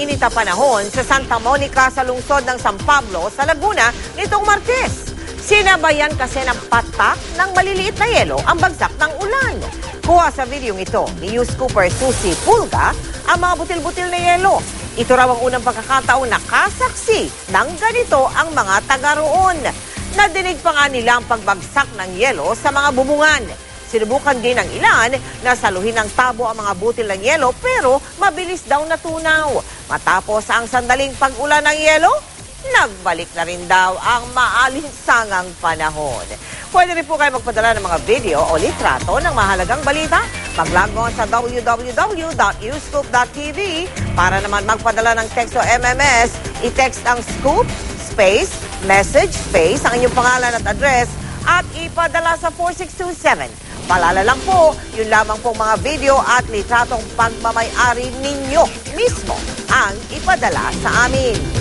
mainit na panahon sa Santa Monica sa lungsod ng San Pablo sa Laguna nitong Martes. Sinabayan kasi ng patak ng maliliit na yelo ang bagsak ng ulan. Kuha sa videong ito ni News Cooper Susie Pulga ang mga butil-butil na yelo. Ito raw ang unang pagkakataon na kasaksi ng ganito ang mga taga roon. Nadinig pa nga nila ang pagbagsak ng yelo sa mga bubungan. Sinubukan din ng ilan na saluhin ng tabo ang mga butil ng yelo pero mabilis daw natunaw. Matapos ang sandaling pag-ulan ng yelo, nagbalik na rin daw ang maalinsangang panahon. Pwede rin po kayo magpadala ng mga video o litrato ng mahalagang balita. Mag-log on sa www.newscoop.tv. Para naman magpadala ng text o MMS, i-text ang scoop, space, message, space, ang inyong pangalan at address at ipadala sa 4627. Palala lang po, yun lamang pong mga video at litratong pagmamay-ari ninyo mismo ang ipadala sa amin.